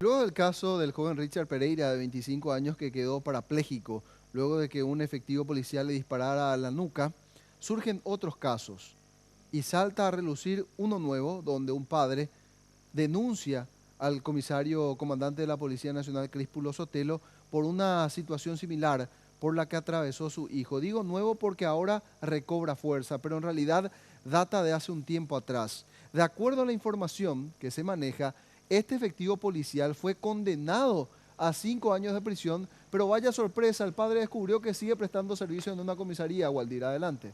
Luego del caso del joven Richard Pereira, de 25 años, que quedó parapléjico luego de que un efectivo policial le disparara a la nuca, surgen otros casos y salta a relucir uno nuevo donde un padre denuncia al comisario comandante de la Policía Nacional, Críspulo Sotelo, por una situación similar por la que atravesó su hijo. Digo nuevo porque ahora recobra fuerza, pero en realidad data de hace un tiempo atrás. De acuerdo a la información que se maneja, este efectivo policial fue condenado a 5 años de prisión, pero vaya sorpresa, el padre descubrió que sigue prestando servicio en una comisaría. Waldir, adelante.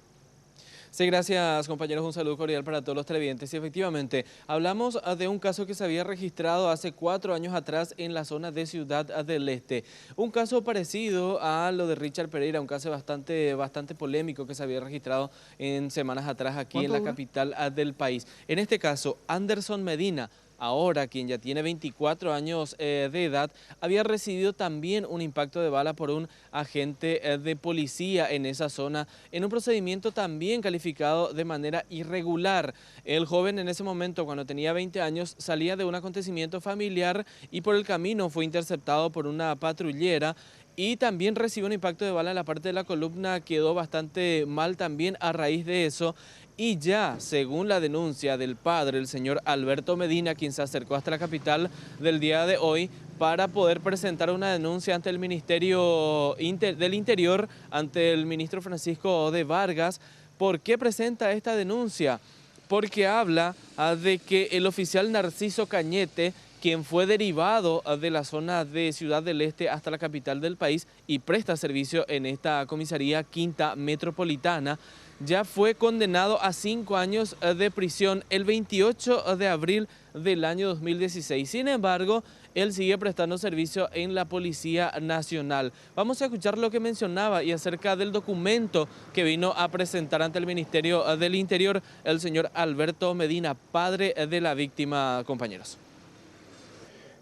Sí, gracias compañeros, un saludo cordial para todos los televidentes. Y efectivamente, hablamos de un caso que se había registrado hace 4 años atrás en la zona de Ciudad del Este. Un caso parecido a lo de Richard Pereira, un caso bastante polémico que se había registrado en semanas atrás aquí en ¿Cuánto la dura? capital del país. En este caso, Anderson Medina, ahora quien ya tiene 24 años de edad, había recibido también un impacto de bala por un agente de policía en esa zona, en un procedimiento también calificado de manera irregular. El joven en ese momento, cuando tenía 20 años, salía de un acontecimiento familiar y por el camino fue interceptado por una patrullera y también recibió un impacto de bala en la parte de la columna, quedó bastante mal también a raíz de eso. Y ya, según la denuncia del padre, el señor Alberto Medina, quien se acercó hasta la capital del día de hoy para poder presentar una denuncia ante el Ministerio del Interior, ante el ministro Francisco de Vargas. ¿Por qué presenta esta denuncia? Porque habla de que el oficial Narciso Cañete, quien fue derivado de la zona de Ciudad del Este hasta la capital del país y presta servicio en esta comisaría quinta metropolitana, ya fue condenado a 5 años de prisión el 28 de abril del año 2016. Sin embargo, él sigue prestando servicio en la Policía Nacional. Vamos a escuchar lo que mencionaba y acerca del documento que vino a presentar ante el Ministerio del Interior el señor Alberto Medina, padre de la víctima, compañeros.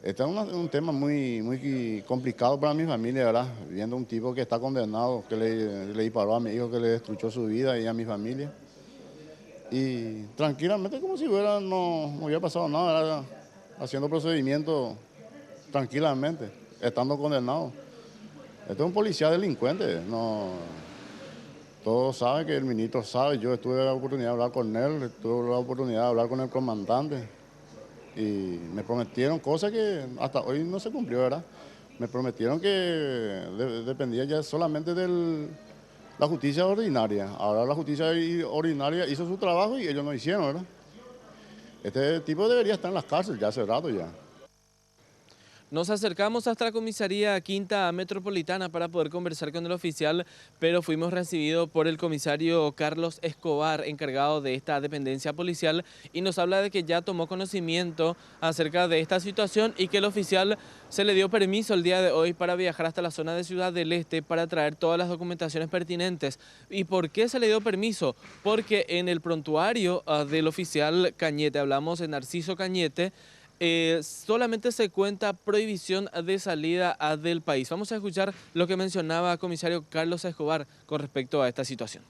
Este es un tema muy complicado para mi familia, ¿verdad? Viendo un tipo que está condenado, que le disparó a mi hijo, que le destruyó su vida y a mi familia. Y tranquilamente, como si no hubiera pasado nada, ¿verdad? Haciendo procedimientos tranquilamente, estando condenado. Este es un policía delincuente, no, todos saben que el ministro sabe, yo tuve la oportunidad de hablar con él, tuve la oportunidad de hablar con el comandante. Y me prometieron cosas que hasta hoy no se cumplió, ¿verdad? Me prometieron que dependía ya solamente de la justicia ordinaria. Ahora la justicia ordinaria hizo su trabajo y ellos no hicieron, ¿verdad? Este tipo debería estar en las cárceles ya hace rato ya. Nos acercamos hasta la comisaría quinta metropolitana para poder conversar con el oficial, pero fuimos recibidos por el comisario Carlos Escobar, encargado de esta dependencia policial, y nos habla de que ya tomó conocimiento acerca de esta situación y que el oficial se le dio permiso el día de hoy para viajar hasta la zona de Ciudad del Este para traer todas las documentaciones pertinentes. ¿Y por qué se le dio permiso? Porque en el prontuario del oficial Cañete, hablamos de Narciso Cañete, solamente se cuenta prohibición de salida del país. Vamos a escuchar lo que mencionaba el comisario Carlos Escobar con respecto a esta situación.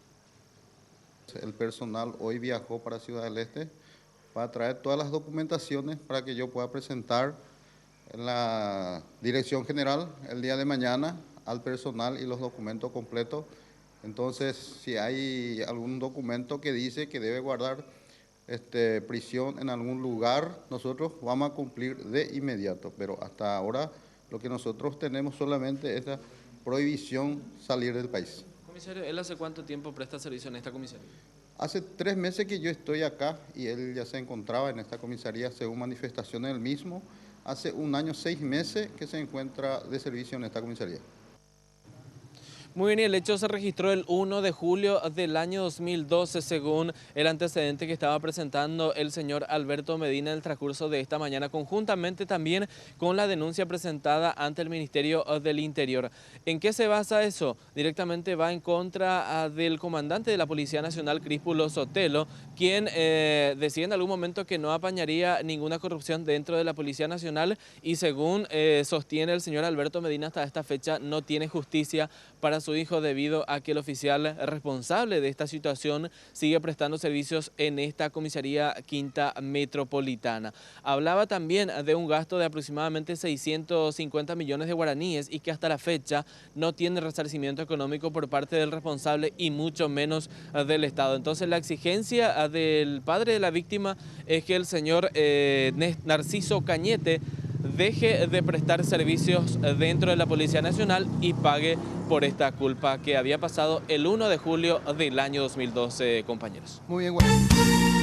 El personal hoy viajó para Ciudad del Este para traer todas las documentaciones para que yo pueda presentar en la Dirección General el día de mañana al personal y los documentos completos. Entonces, si hay algún documento que dice que debe guardar prisión en algún lugar, nosotros vamos a cumplir de inmediato, pero hasta ahora lo que nosotros tenemos solamente es la prohibición salir del país. Comisario, ¿él hace cuánto tiempo presta servicio en esta comisaría? Hace 3 meses que yo estoy acá y él ya se encontraba en esta comisaría según manifestaciones del mismo. Hace 1 año, 6 meses que se encuentra de servicio en esta comisaría. Muy bien, y el hecho se registró el 1 de julio del año 2012, según el antecedente que estaba presentando el señor Alberto Medina en el transcurso de esta mañana, conjuntamente también con la denuncia presentada ante el Ministerio del Interior. ¿En qué se basa eso? Directamente va en contra del comandante de la Policía Nacional, Críspulo Sotelo, quien decía en algún momento que no apañaría ninguna corrupción dentro de la Policía Nacional y según sostiene el señor Alberto Medina, hasta esta fecha no tiene justicia para su hijo debido a que el oficial responsable de esta situación sigue prestando servicios en esta comisaría Quinta Metropolitana. Hablaba también de un gasto de aproximadamente 650 millones de guaraníes y que hasta la fecha no tiene resarcimiento económico por parte del responsable y mucho menos del Estado. Entonces la exigencia del padre de la víctima es que el señor Narciso Cañete deje de prestar servicios dentro de la Policía Nacional y pague por esta culpa que había pasado el 1 de julio del año 2012, compañeros. Muy bien, Guaraní.